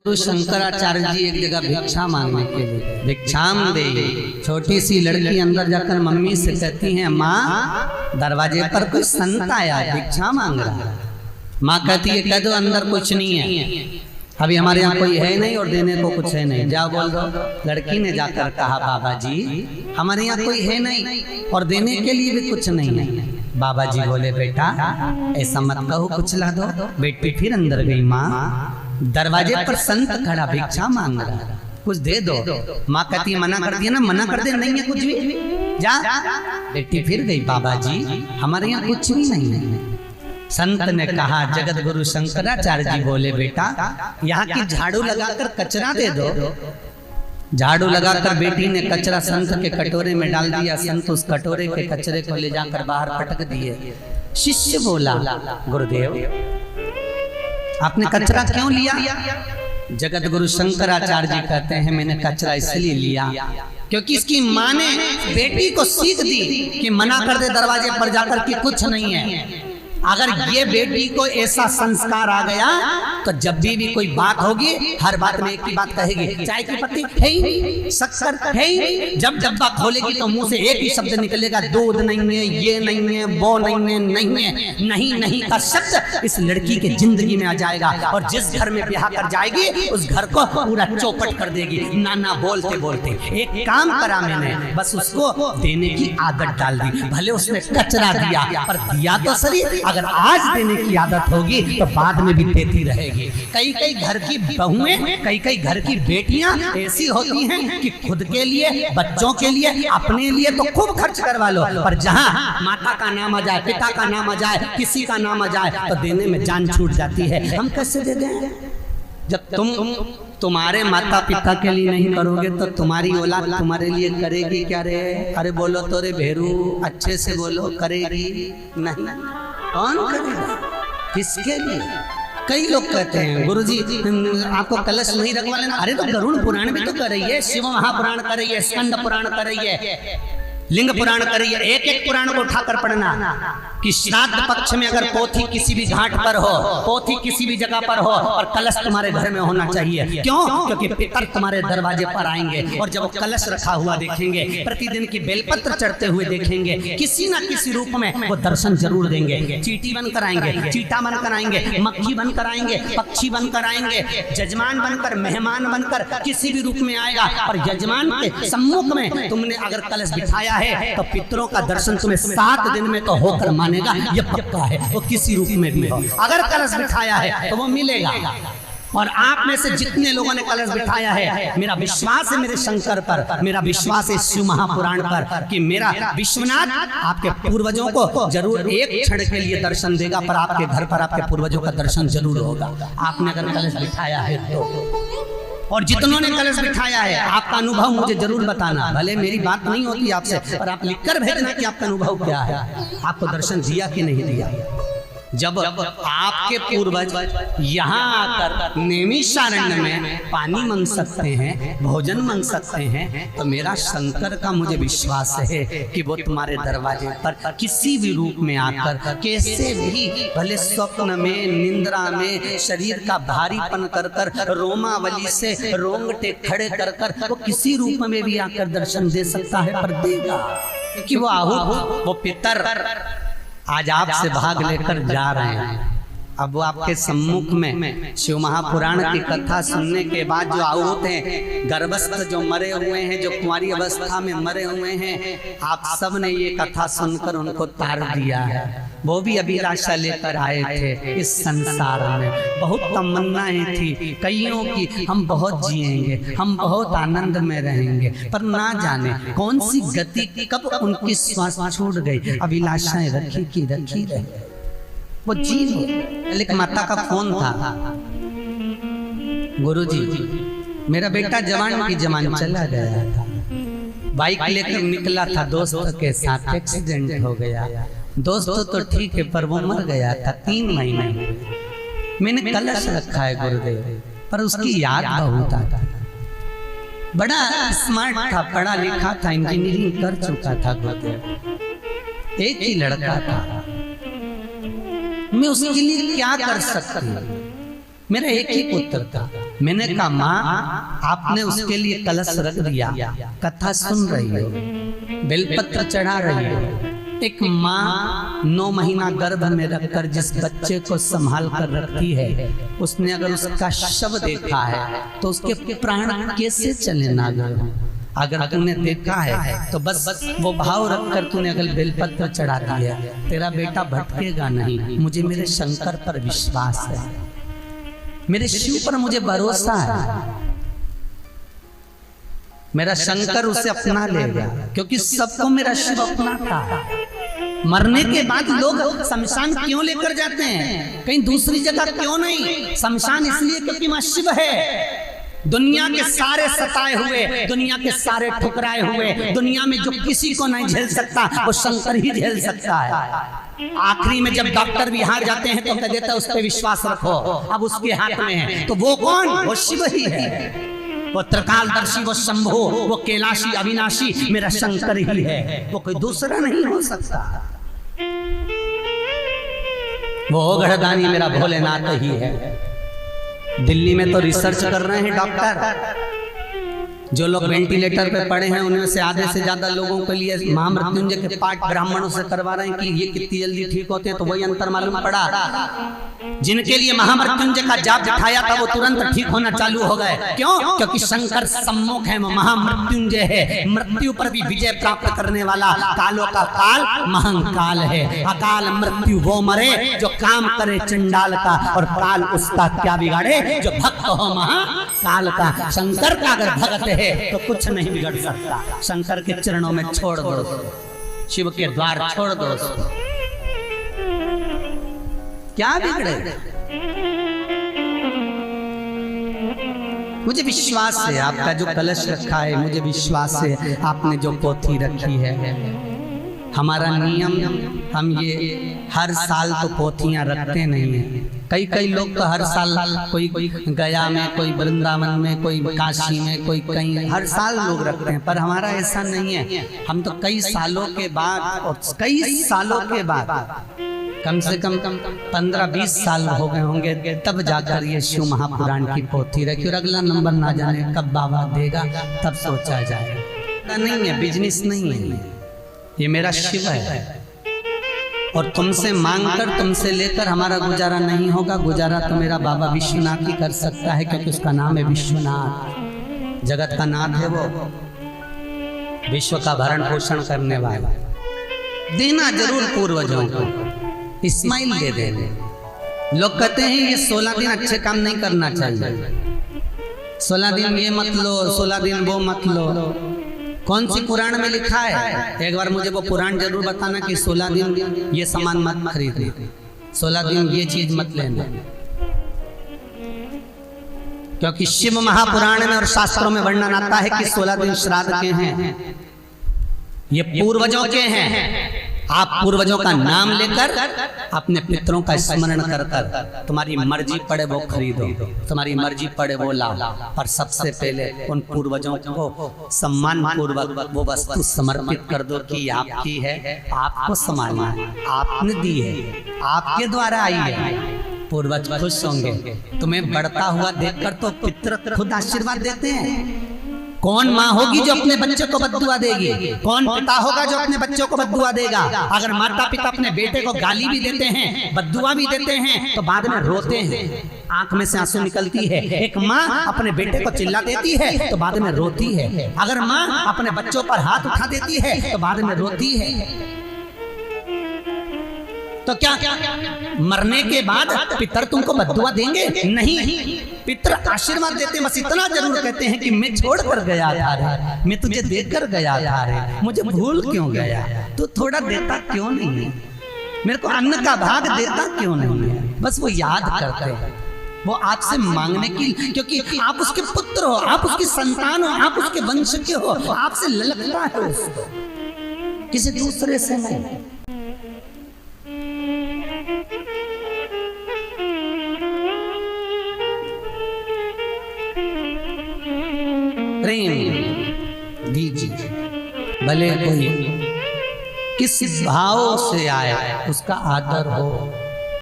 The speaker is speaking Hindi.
तो शंकराचार्य जी एक जगह भिक्षा मांगने के लिए भिक्षाम दे, छोटी सी लड़की अंदर जाकर मम्मी से कहती है, माँ दरवाजे पर कोई संत आया भिक्षा मांग रहा है। माँ कहती है, कह दो अंदर कुछ नहीं है, अभी हमारे यहाँ कोई है नहीं और देने को कुछ है नहीं, जाओ बोल दो। लड़की ने जाकर कहा, बाबा जी हमारे यहाँ कोई है नहीं और देने के लिए भी कुछ नहीं है। बाबा जी बोले, बेटा ऐसा मत कहो, कुछ ला दो। बेटी फिर अंदर गई। माँ दरवाजे पर संत खड़ा भिक्षा मांग रहा है, कुछ दे दो। माँ कहती है, मना कर दिया ना, मना कर दे, नहीं है कुछ भी, जा। बेटी फिर गई, बाबा जी हमारे यहाँ कुछ भी नहीं है। संत ने कहा, जगत गुरु शंकराचार्य जी बोले, बेटा यहाँ की झाड़ू लगाकर कचरा दे दो। झाड़ू लगाकर बेटी ने कचरा संत के कटोरे में डाल दिया। संत उस कटोरे के कचरे को ले जाकर बाहर पटक दिए। शिष्य बोला, गुरुदेव आपने कचरा क्यों लिया? जगत गुरु शंकराचार्य जी कहते हैं, मैंने कचरा इसलिए लिया क्योंकि इसकी माँ ने बेटी को सीख दी कि मना कर दे दरवाजे पर जाकर कि कुछ नहीं है। अगर ये बेटी को ऐसा संस्कार आ गया तो जब भी कोई बात होगी हर बात में एक ही बात कहेगी, चाय की पत्ती है ही नहीं, शक्कर है ही नहीं। जब डब्बा खोलेगी तो मुंह से एक ही शब्द निकलेगा, दूध नहीं है, ये नहीं है, वो नहीं है, नहीं है, नहीं नहीं का शब्द इस लड़की के जिंदगी में आ जाएगा और जिस घर में ब्याह कर जाएगी उस घर को पूरा चौपट कर देगी। नाना बोलते बोलते एक काम करा मैंने, बस उसको देने की आदत डाल दी। भले उसने कचरा दिया पर दिया तो सही, अगर आज देने की आदत होगी तो बाद में भी देती रहेगी। कई कई घर की बहुएं, कई कई घर की बेटियां ऐसी होती हैं कि खुद के लिए, बच्चों के लिए, अपने लिए तो खूब खर्च करवा लो, पर जहां माता का नाम आ जाए, पिता का नाम आ जाए, किसी का नाम आ जाए तो देने में जान छूट जाती है। हम कैसे दे दें? जब तुम्हारे माता पिता के लिए नहीं करोगे तो तुम्हारी औलाद तुम्हारे लिए करेगी क्या रे? अरे बोलो तो रे भेरू, अच्छे से बोलो, करेगी नहीं? कौन करेगा? किसके लिए? कई लोग कहते हैं, गुरुजी आपको कलश नहीं रखवा लेना। अरे तो गरुड़ पुराण भी तो कर रही है, शिव महापुराण कर रही है, स्कंद पुराण कर रही है, लिंग पुराण कर रही है। एक एक पुराण को उठाकर पढ़ना कि श्राद्ध पक्ष में अगर पोथी किसी भी घाट पर हो, पोथी किसी भी जगह पर हो और कलश तुम्हारे घर में होना चाहिए। क्यों? क्योंकि पितर तुम्हारे दरवाजे पर आएंगे और जब वो कलश रखा हुआ देखेंगे, प्रतिदिन की बेलपत्र चढ़ते हुए देखेंगे, किसी ना किसी रूप में वो दर्शन जरूर देंगे। चीटी बनकर आएंगे, चीटा बनकर आएंगे, मक्खी बनकर आएंगे, पक्षी बनकर आएंगे, जजमान बनकर, मेहमान बनकर, किसी भी रूप में आएगा। और यजमान के सम्मुख में तुमने अगर कलश बिठाया है तो पितरों का दर्शन तुम्हें 7 दिन में तो होकर मानेगा, ये पक्का है। वो किसी रूप में भी हो, अगर कलश बिठाया है तो वो मिलेगा। और आप में से जितने लोगों ने कलश बिठाया है, मेरा विश्वास है मेरे शंकर पर, मेरा विश्वास है शिव महापुराण पर कि मेरा विश्वनाथ आपके पूर्वजों को जरूर एक क्षण के लिए दर्शन देगा, पर आपके घर पर आपके पूर्वजों का दर्शन जरूर होगा, आपने अगर कलश बिठाया है तो। और जितनों ने कलश बिठाया है, आपका अनुभव मुझे जरूर बताना। भले मेरी बात नहीं होती आपसे, पर आप लिखकर भेजना कि आपका अनुभव क्या है, आपको दर्शन दिया कि नहीं दिया। जब आपके पूर्वज यहाँ आकर नैमिषारण्य में पानी मांग सकते हैं, भोजन मांग सकते हैं, तो मेरा शंकर का मुझे विश्वास है कि वो तुम्हारे दरवाजे पर किसी भी रूप में आकर, कैसे भी, भले स्वप्न में, निंद्रा में, शरीर का भारीपन कर कर, रोमावली से रोंगटे खड़े कर कर, वो किसी रूप में भी आकर दर्शन दे सकता है, पर देगा। क्योंकि वो आहूत, वो पितर आज आपसे भाग लेकर जा रहे हैं। अब वो आपके सम्मुख में शिव महापुराण की कथा सुनने के बाद जो आहूत हैं, गर्भस्थ जो मरे हुए हैं, जो कुंवारी अवस्था में मरे हुए हैं, आप सब ने ये कथा सुनकर उनको तार दिया है। वो भी अभिलाषा लेकर आए थे इस संसार में, बहुत तमन्नाएं थी कईयों की, हम बहुत जिएंगे, हम बहुत आनंद में रहेंगे, पर ना जाने कौन सी गति कब उनकी श्वास छूट गई। अभिलाषाएं रखी की रखी रहे, वो जी लो। लेकिन माता का फोन था, गुरुजी मेरा बेटा जवान की जवान चला गया था, बाइक लेकर निकला था दोस्त के साथ, एक्सीडेंट हो गया। दोस्त तो ठीक है पर वो मर गया था 3 महीने। मैंने कलश रखा है गुरुदेव, पर उसकी याद बहुत आता था। बड़ा स्मार्ट था, पढ़ा लिखा था, इंजीनियरिंग कर चुका था गुरुदेव, एक ही लड़का था। मैं उसके लिए क्या कर सकती हूँ? मेरा एक ही पुत्र था, मैंने कहा माँ आपने उसके लिए कलश रख दिया, कथा सुन रही हो, बेलपत्र चढ़ा रही हो। एक माँ 9 महीना गर्भ में रखकर जिस बच्चे को संभाल कर रखती है, उसने अगर उसका शव देखा है तो उसके प्राण कैसे चले ना गए। अगर तूने देखा है तो बस वो भाव रखकर तूने अगर बेलपत्र चढ़ा दिया, तेरा बेटा भटकेगा नहीं। मुझे मेरे शंकर पर विश्वास है, मेरे शिव पर मुझे भरोसा है, मेरा शंकर उसे अपना लेगा, क्योंकि सबको मेरा शिव अपना था। मरने के बाद लोग शमशान क्यों लेकर जाते हैं, कहीं दूसरी जगह क्यों नहीं? शमशान इसलिए क्योंकि वहां शिव है। दुनिया के सारे सताए हुए, दुनिया के सारे ठुकराए हुए, दुनिया में जो किसी को नहीं झेल सकता वो शंकर ही झेल सकता है। आखिरी में जब डॉक्टर भी हार जाते हैं तो कह देता है उस पर विश्वास रखो, अब उसके हाथ में है। तो वो कौन? वो शिव ही है, वो त्रिकालदर्शी, वो शंभो, वो कैलाशी अविनाशी मेरा शंकर ही है, वो कोई दूसरा नहीं हो सकता। वो ओघड़दानी मेरा भोलेनाथ ही है। दिल्ली में तो रिसर्च कर रहे हैं डॉक्टर, जो लोग वेंटिलेटर पे पड़े हैं उनमें से आधे से ज्यादा लोगों के लिए महामृत्युंजय के पाठ ब्राह्मणों से करवा रहे हैं कि ये कितनी जल्दी ठीक होते हैं। तो वही अंतर मालूम पड़ा, जिनके लिए महामृत्युंजय का जाप बिठाया था वो तुरंत ठीक होना चालू हो गए। क्यों? क्योंकि शंकर सम्मुख है, महामृत्युंजय है, मृत्यु पर भी विजय प्राप्त करने वाला, कालों का काल महंकाल है। अकाल मृत्यु वो मरे जो काम करे चंडाल का, और काल उसका क्या बिगाड़े जो भक्त हो महाकाल का। शंकर का अगर भक्त है तो कुछ नहीं बिगड़ सकता। शंकर के चरणों में छोड़ दो, शिव के द्वार छोड़ दो, क्या बिगड़े? मुझे विश्वास है आपका जो कलश रखा है, मुझे विश्वास है आपने जो पोथी रखी है। हमारा नियम, हम ये हर साल तो पोथियां रखते नहीं है। कई लोग तो हर साल, कोई गया में, कोई वृंदावन में, कोई काशी में, कोई कहीं, हर साल लोग रखते हैं। पर हमारा ऐसा नहीं है। हम तो कई सालों के बाद, और कई सालों के बाद, कम से कम 15-20 साल हो गए होंगे, तब जाकर ये शिव महापुराण की पोथी रखी। और अगला नंबर ना जाने कब बाबा देगा, तब सोचा जाएगा। नहीं है, बिजनेस नहीं है, ये मेरा शिव है। और तुमसे मांगकर, तुमसे लेकर हमारा गुजारा नहीं होगा। गुजारा तो मेरा बाबा विश्वनाथ ही कर सकता है, क्योंकि उसका नाम है विश्वनाथ, जगत का नाथ है वो, विश्व का भरण पोषण करने वाला। देना जरूर पूर्वजों को, इस्माइल दे देने। लोग कहते हैं ये 16 दिन अच्छे काम नहीं करना चाहिए, 16 दिन ये मत लो, 16 दिन वो मत लो। कौन सी पुराण में लिखा है? एक बार मुझे वो पुराण जरूर बताना कि 16 दिन ये सामान मत खरीदना, 16 दिन ये चीज मत लेना। क्योंकि शिव महापुराण में और शास्त्रों में वर्णन आता है कि 16 दिन श्राद्ध के हैं, ये पूर्वजों के हैं। आप पूर्वजों का नाम लेकर, अपने पितरों का स्मरण कर कर, तुम्हारी मर्जी पड़े वो खरीदो, तुम्हारी मर्जी पड़े वो लाओ, पर सबसे पहले उन पूर्वजों को सम्मान पूर्वक वो वस्तु समर्पित कर दो कि आपकी है, आपको संभालना है, आपने दी है, आपके द्वारा आई है। पूर्वज खुश होंगे। तुम्हें बढ़ता हुआ देखकर तो पितर खुद आशीर्वाद देते हैं। कौन माँ होगी जो अपने बच्चे को बद्दुआ देगी? कौन पिता होगा जो अपने बच्चों को बद्दुआ देगा? अगर माता पिता अपने बेटे को गाली भी देते हैं, बद्दुआ भी देते हैं, तो बाद में रोते हैं, आंख में से आंसू निकलती है। एक माँ अपने बेटे को चिल्ला देती है तो बाद में रोती है। अगर माँ अपने बच्चों पर हाथ उठा देती है तो बाद में रोती है। तो क्या मरने के बाद पितर तुमको बद्दुआ देंगे? नहीं, पितर आशीर्वाद देते हैं। बस इतना जरूर कहते हैं कि मैं छोड़ कर गया था रे, मैं तुझे देकर गया था रे, मुझे भूल क्यों गया? तो थोड़ा देता क्यों नहीं है? मेरे को अन्न का भाग देता क्यों नहीं है? बस वो याद करते हैं, वो आपसे मांगने की, क्योंकि आप उसके पुत्र हो, आप उसकी संतान हो, आप उसके वंश के हो, आपसे ललकता है उसको, किसी दूसरे से नहीं। प्रेम दीजिए, भले कोई किस भाव से आए उसका आदर हो।